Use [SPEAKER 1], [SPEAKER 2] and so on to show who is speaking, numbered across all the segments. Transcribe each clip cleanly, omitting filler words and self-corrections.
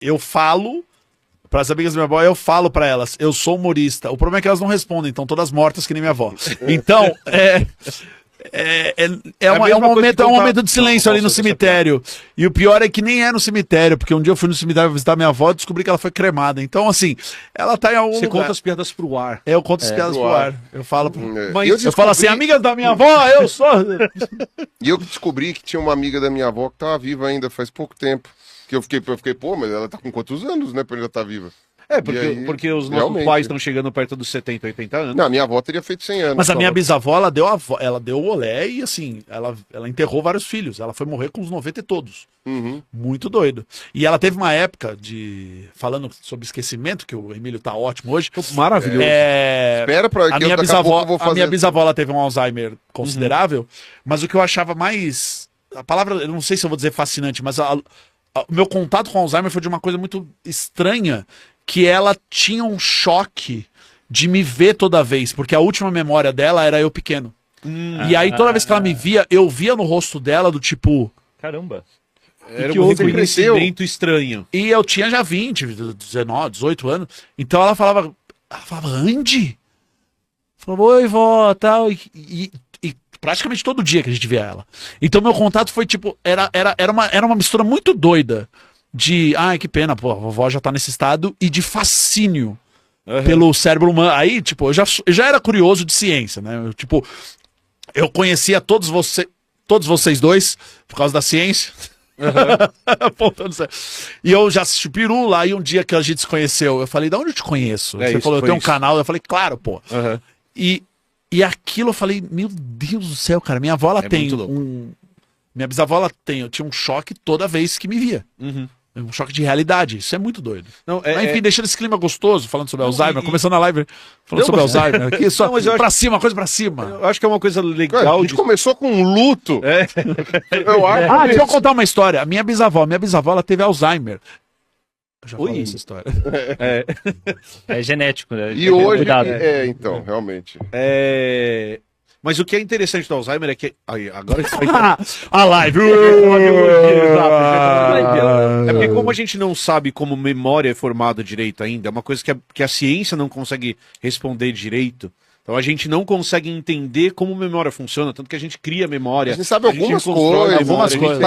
[SPEAKER 1] eu falo para as amigas da minha avó, eu falo para elas, eu sou humorista. O problema é que elas não respondem, estão todas mortas que nem minha avó. Então, um momento de silêncio ali no cemitério. E o pior é que nem é no cemitério, porque um dia eu fui no cemitério visitar minha avó e descobri que ela foi cremada. Então, assim, ela tá em algum lugar.
[SPEAKER 2] Você conta as piadas pro ar.
[SPEAKER 1] Eu conto as piadas pro ar. Eu falo,
[SPEAKER 3] Mas
[SPEAKER 1] eu falo assim, amigas da minha avó, eu sou...
[SPEAKER 3] E eu descobri que tinha uma amiga da minha avó que tava viva ainda faz pouco tempo. Que eu fiquei, pô, mas ela tá com quantos anos, né, pra ainda estar viva?
[SPEAKER 2] Porque os nossos pais estão chegando perto dos 70, 80 anos.
[SPEAKER 3] Não, minha avó teria feito 100 anos.
[SPEAKER 1] Mas a minha bisavó, ela deu o olé e, assim, ela enterrou vários filhos. Ela foi morrer com os 90 e todos.
[SPEAKER 3] Uhum.
[SPEAKER 1] Muito doido. E ela teve uma época falando sobre esquecimento, que o Emílio tá ótimo hoje.
[SPEAKER 2] Maravilhoso.
[SPEAKER 3] Espera pra
[SPEAKER 1] a minha bisavó, ela teve um Alzheimer considerável, mas o que eu achava mais... A palavra, eu não sei se eu vou dizer fascinante, mas o meu contato com Alzheimer foi de uma coisa muito estranha, que ela tinha um choque de me ver toda vez, porque a última memória dela era eu pequeno. E aí toda vez que ela me via, eu via no rosto dela do tipo...
[SPEAKER 4] Caramba.
[SPEAKER 2] Era um reconhecimento estranho.
[SPEAKER 1] E eu tinha já 20, 19, 18 anos. Então ela falava, Andy? Falava, oi, vó, tal. E praticamente todo dia que a gente via ela. Então meu contato foi tipo, era uma mistura muito doida de, ai, que pena, pô, a vovó já tá nesse estado, e de fascínio pelo cérebro humano. Aí, tipo, eu já era curioso de ciência, né? Eu conhecia todos vocês dois por causa da ciência. E eu já assisti o Peru lá, e um dia que a gente se conheceu, eu falei, de onde eu te conheço? Você falou, eu tenho um canal, eu falei, claro, pô. E aquilo eu falei, meu Deus do céu, cara, minha avó ela tem minha bisavó ela eu tinha um choque toda vez que me via. Um choque de realidade, isso é muito doido. Não, mas, enfim, deixando esse clima gostoso, falando sobre Alzheimer, começando a live falando sobre Alzheimer, aqui só pra cima, coisa pra cima.
[SPEAKER 2] Eu acho que é uma coisa legal.
[SPEAKER 3] A gente começou com um luto.
[SPEAKER 1] Eu acho. Deixa eu contar uma história. Minha bisavó, ela teve Alzheimer. Eu já falei essa história.
[SPEAKER 4] É genético, né?
[SPEAKER 3] E hoje, então, realmente.
[SPEAKER 2] Mas o que é interessante do Alzheimer é que... agora
[SPEAKER 1] a live!
[SPEAKER 2] É porque como a gente não sabe como memória é formada direito ainda, é uma coisa que a ciência não consegue responder direito. Então a gente não consegue entender como memória funciona, tanto que a gente cria memória.
[SPEAKER 3] A gente sabe algumas coisas,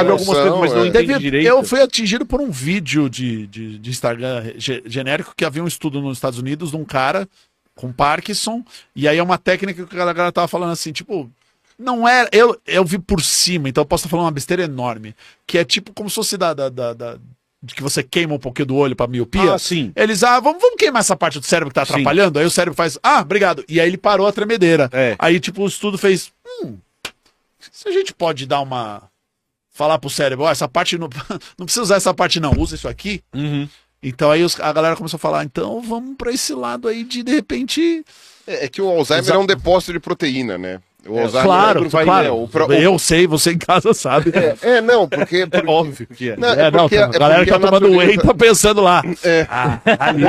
[SPEAKER 2] mas não entende direito.
[SPEAKER 1] Eu fui atingido por um vídeo de Instagram genérico que havia um estudo nos Estados Unidos de um cara com Parkinson, e aí é uma técnica que a galera tava falando assim, tipo, não é, eu vi por cima, então eu posso estar falando uma besteira enorme, que é tipo como se fosse de que você queima um pouquinho do olho pra miopia.
[SPEAKER 2] Sim.
[SPEAKER 1] Eles, vamos queimar essa parte do cérebro que tá atrapalhando, aí o cérebro faz, obrigado, e aí ele parou a tremedeira. Aí tipo o estudo fez, se a gente pode falar pro cérebro, essa parte não precisa usar essa parte não, usa isso aqui. Então aí a galera começou a falar, então vamos pra esse lado aí de repente...
[SPEAKER 3] É que o Alzheimer é um depósito de proteína, né? O Alzheimer
[SPEAKER 1] claro. Eu sei, você em casa sabe.
[SPEAKER 3] Não, porque...
[SPEAKER 1] É óbvio que é.
[SPEAKER 3] A
[SPEAKER 1] galera que tá tomando whey tá pensando lá.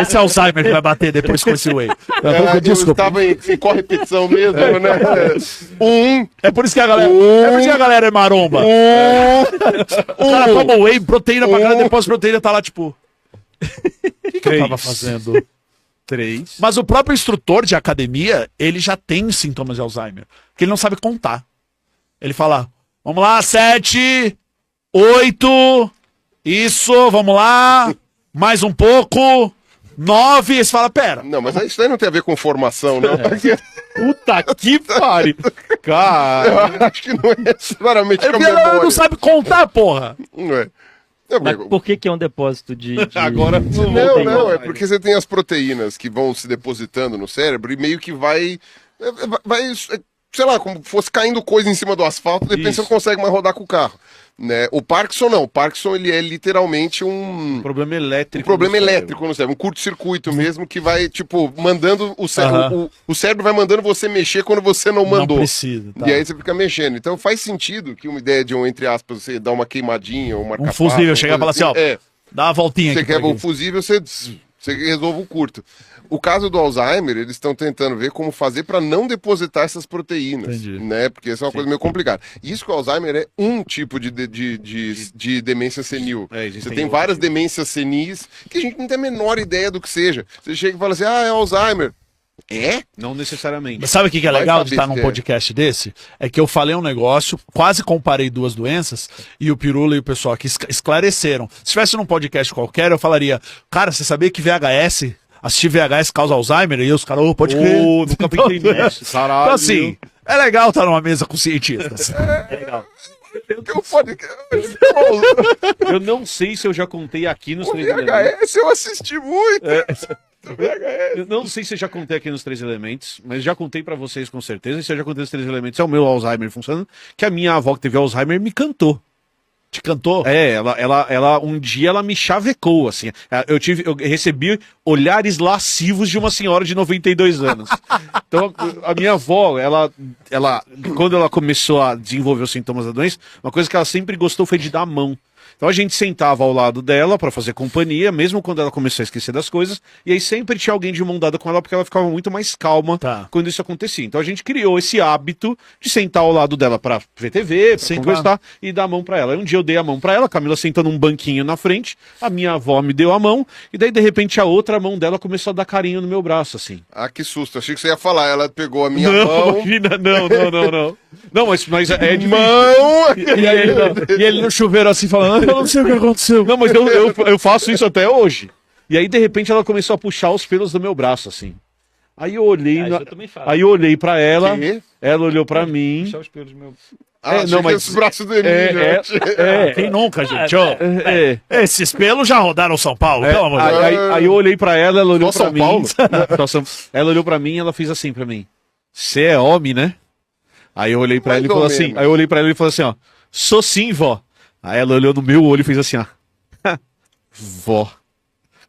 [SPEAKER 1] Esse Alzheimer que vai bater depois com esse whey.
[SPEAKER 3] Desculpa. Eu tava em correpetição mesmo, né?
[SPEAKER 1] É por isso que a galera é maromba. O cara toma whey, proteína pra cada depósito de proteína, tá lá tipo... O que eu tava fazendo?
[SPEAKER 2] 3.
[SPEAKER 1] Mas o próprio instrutor de academia, ele já tem sintomas de Alzheimer. Porque ele não sabe contar. Ele fala, vamos lá, 7, 8, isso, vamos lá, mais um pouco, 9, e você fala, pera.
[SPEAKER 3] Não, mas isso aí não tem a ver com formação, não.
[SPEAKER 2] Puta que pariu. Cara,
[SPEAKER 3] eu acho que não é necessariamente com a
[SPEAKER 1] memória.
[SPEAKER 3] memória.
[SPEAKER 1] Não sabe contar, porra.
[SPEAKER 3] Não é.
[SPEAKER 4] Mas por que é um depósito de...
[SPEAKER 2] Agora
[SPEAKER 3] não, é porque você tem as proteínas que vão se depositando no cérebro e meio que vai sei lá, como fosse caindo coisa em cima do asfalto, de repente você não consegue mais rodar com o carro. Né? O Parkinson não, o Parkinson ele é literalmente um
[SPEAKER 2] problema elétrico.
[SPEAKER 3] Um problema elétrico no cérebro, um curto-circuito mesmo que vai, tipo, mandando o cérebro, o cérebro vai mandando você mexer quando você não mandou.
[SPEAKER 1] Não precisa.
[SPEAKER 3] Tá. E aí você fica mexendo. Então faz sentido que uma ideia de entre aspas, você dar uma queimadinha ou marcar
[SPEAKER 1] um fusível, chegar e falar assim, ó, dá uma voltinha
[SPEAKER 3] você
[SPEAKER 1] aqui.
[SPEAKER 3] Você quer o fusível, você Você resolve o curto. O caso do Alzheimer, eles estão tentando ver como fazer para não depositar essas proteínas,
[SPEAKER 1] Entendi.
[SPEAKER 3] né? Porque essa é uma coisa meio complicada. Isso que o Alzheimer é um tipo de demência senil. Você
[SPEAKER 2] existem
[SPEAKER 3] tem
[SPEAKER 2] outros
[SPEAKER 3] várias
[SPEAKER 2] tipos.
[SPEAKER 3] demências senis que a gente não tem a menor ideia do que seja. Você chega e fala assim, é Alzheimer. É?
[SPEAKER 2] Não necessariamente.
[SPEAKER 1] Mas sabe o que é
[SPEAKER 3] Vai
[SPEAKER 1] legal de
[SPEAKER 3] saber
[SPEAKER 1] estar
[SPEAKER 3] se
[SPEAKER 1] num
[SPEAKER 3] é.
[SPEAKER 1] podcast desse? É que eu falei um negócio, quase comparei duas doenças, e o Pirula e o pessoal aqui esclareceram. Se estivesse num podcast qualquer, eu falaria, cara, você sabia que VHS, assistir VHS causa Alzheimer? E os caras, pode crer.
[SPEAKER 2] Nunca pensei nisso. Caralho.
[SPEAKER 1] Então assim, é legal estar numa mesa com cientistas.
[SPEAKER 4] É legal.
[SPEAKER 3] Eu pode...
[SPEAKER 2] Eu não sei se eu já contei aqui nos
[SPEAKER 3] O
[SPEAKER 2] Três Elementos.
[SPEAKER 3] VHS eu assisti muito. VHS.
[SPEAKER 2] Eu não sei se eu já contei aqui nos Três Elementos, mas já contei pra vocês com certeza. E se eu já contei nos Três Elementos, é o meu Alzheimer funcionando. Que a minha avó que teve Alzheimer me cantou.
[SPEAKER 1] Te cantou?
[SPEAKER 2] Ela um dia ela me chavecou, assim. Eu recebi olhares lascivos de uma senhora de 92 anos. Então, a minha avó, ela, quando ela começou a desenvolver os sintomas da doença, uma coisa que ela sempre gostou foi de dar a mão. Então a gente sentava ao lado dela pra fazer companhia, mesmo quando ela começou a esquecer das coisas, e aí sempre tinha alguém de mão dada com ela, porque ela ficava muito mais calma
[SPEAKER 1] Tá.
[SPEAKER 2] quando isso acontecia. Então a gente criou esse hábito de sentar ao lado dela pra ver TV, pra
[SPEAKER 1] Sim,
[SPEAKER 2] conversar e dar a mão pra ela. Aí um dia eu dei a mão pra ela, a Camila sentou num banquinho na frente, a minha avó me deu a mão, e daí de repente a outra mão dela começou a dar carinho no meu braço, assim.
[SPEAKER 3] Ah, que susto. Achei que você ia falar. Ela pegou a minha
[SPEAKER 2] Não,
[SPEAKER 3] mão.
[SPEAKER 2] imagina, não. Não, mas é de
[SPEAKER 3] Mão!
[SPEAKER 1] E ele no chuveiro assim falando, eu não sei o que aconteceu.
[SPEAKER 2] Não, mas eu faço isso até hoje. E aí, de repente, ela começou a puxar os pelos do meu braço, assim. Aí eu olhei,
[SPEAKER 4] Ah, isso eu também faço.
[SPEAKER 2] aí eu olhei pra ela,
[SPEAKER 3] Quê?
[SPEAKER 2] ela olhou pra mim.
[SPEAKER 4] Puxar os pelos do meu...
[SPEAKER 3] Ah,
[SPEAKER 2] não, mas-
[SPEAKER 3] os braços do Emílio.
[SPEAKER 1] Quem nunca, gente? Ó,
[SPEAKER 2] É.
[SPEAKER 1] esses pelos já rodaram São Paulo, pelo amor de Deus.
[SPEAKER 2] Aí eu olhei pra ela, ela olhou
[SPEAKER 3] Só
[SPEAKER 2] pra
[SPEAKER 3] São
[SPEAKER 2] mim.
[SPEAKER 3] Paulo?
[SPEAKER 2] Ela olhou pra mim e ela fez assim pra mim. Você é homem, né? Aí eu olhei pra
[SPEAKER 3] Mais
[SPEAKER 2] ela e
[SPEAKER 3] ou
[SPEAKER 2] falou assim.
[SPEAKER 3] menos.
[SPEAKER 2] Aí eu olhei pra ela e falou assim, ó. Sou sim, vó. Aí ela olhou no meu olho e fez assim, ó. Vó.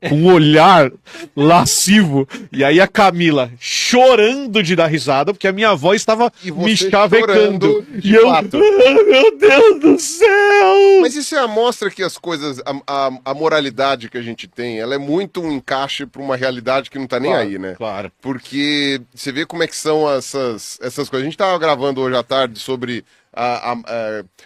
[SPEAKER 2] Com um olhar lascivo. E aí a Camila chorando de dar risada, porque a minha avó estava
[SPEAKER 3] E
[SPEAKER 2] me
[SPEAKER 3] você
[SPEAKER 2] chavecando.
[SPEAKER 3] chorando de
[SPEAKER 2] E eu,
[SPEAKER 3] fato.
[SPEAKER 2] ah, meu Deus do céu!
[SPEAKER 3] Mas isso é a mostra que as coisas, a moralidade que a gente tem, ela é muito um encaixe para uma realidade que não tá nem
[SPEAKER 2] Claro,
[SPEAKER 3] aí, né?
[SPEAKER 2] Claro.
[SPEAKER 3] Porque você vê como é que são essas coisas. A gente estava gravando hoje à tarde sobre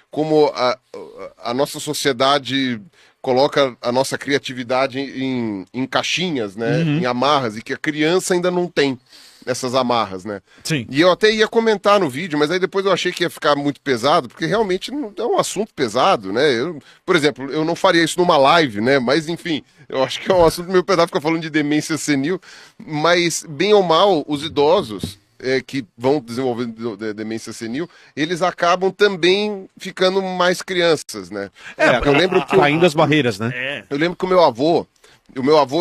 [SPEAKER 3] como a nossa sociedade coloca a nossa criatividade em caixinhas, né? Em amarras, e que a criança ainda não tem essas amarras, né?
[SPEAKER 1] Sim.
[SPEAKER 3] E eu até ia comentar no vídeo, mas aí depois eu achei que ia ficar muito pesado, porque realmente é um assunto pesado, né? Por exemplo, eu não faria isso numa live, né? Mas enfim, eu acho que é um assunto meio pesado ficar falando de demência senil, mas bem ou mal, os idosos que vão desenvolvendo demência senil, eles acabam também ficando mais crianças, né? Eu lembro que
[SPEAKER 2] Caindo as barreiras, né?
[SPEAKER 3] eu lembro que o meu avô,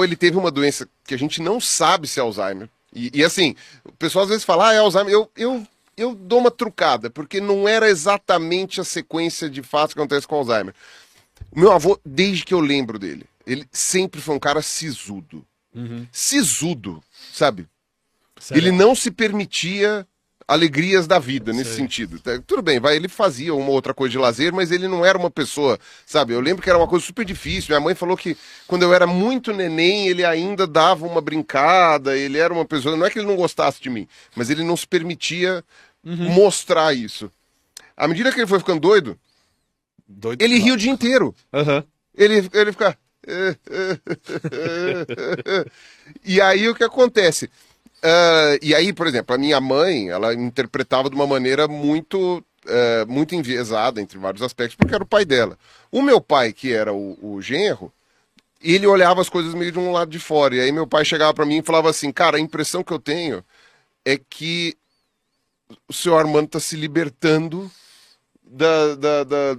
[SPEAKER 3] ele teve uma doença que a gente não sabe se é Alzheimer. E assim, o pessoal às vezes fala, é Alzheimer. Eu dou uma trucada, porque não era exatamente a sequência de fatos que acontece com Alzheimer. O meu avô, desde que eu lembro dele, ele sempre foi um cara sisudo. Sisudo, sabe? Ele não se permitia alegrias da vida nesse sentido. Tudo bem, ele fazia uma outra coisa de lazer, mas ele não era uma pessoa, sabe? Eu lembro que era uma coisa super difícil. Minha mãe falou que quando eu era muito neném, ele ainda dava uma brincada, ele era uma pessoa, não é que ele não gostasse de mim, mas ele não se permitia mostrar isso. À medida que ele foi ficando doido, ele ria o dia inteiro.
[SPEAKER 2] Aham.
[SPEAKER 3] Ele fica... E aí o que acontece? E aí, por exemplo, a minha mãe, ela interpretava de uma maneira muito enviesada, entre vários aspectos, porque era o pai dela. O meu pai, que era o genro, ele olhava as coisas meio de um lado de fora. E aí meu pai chegava pra mim e falava assim, cara, a impressão que eu tenho é que o senhor Armando tá se libertando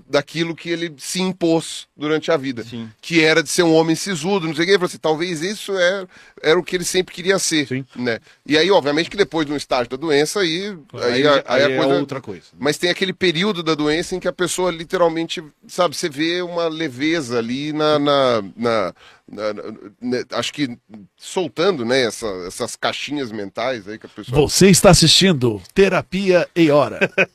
[SPEAKER 3] daquilo que ele se impôs durante a vida.
[SPEAKER 4] Sim.
[SPEAKER 3] Que era de ser um homem sisudo, não sei o que. Ele falou assim, talvez isso era o que ele sempre queria ser.
[SPEAKER 2] Sim.
[SPEAKER 3] Né? E aí, obviamente, que depois de um estágio da doença, aí a
[SPEAKER 2] é
[SPEAKER 3] coisa...
[SPEAKER 2] outra coisa.
[SPEAKER 3] Mas tem aquele período da doença em que a pessoa literalmente, sabe, você vê uma leveza ali acho que soltando, né, essas caixinhas mentais aí que a pessoa...
[SPEAKER 1] Você está assistindo Terapia em Hora.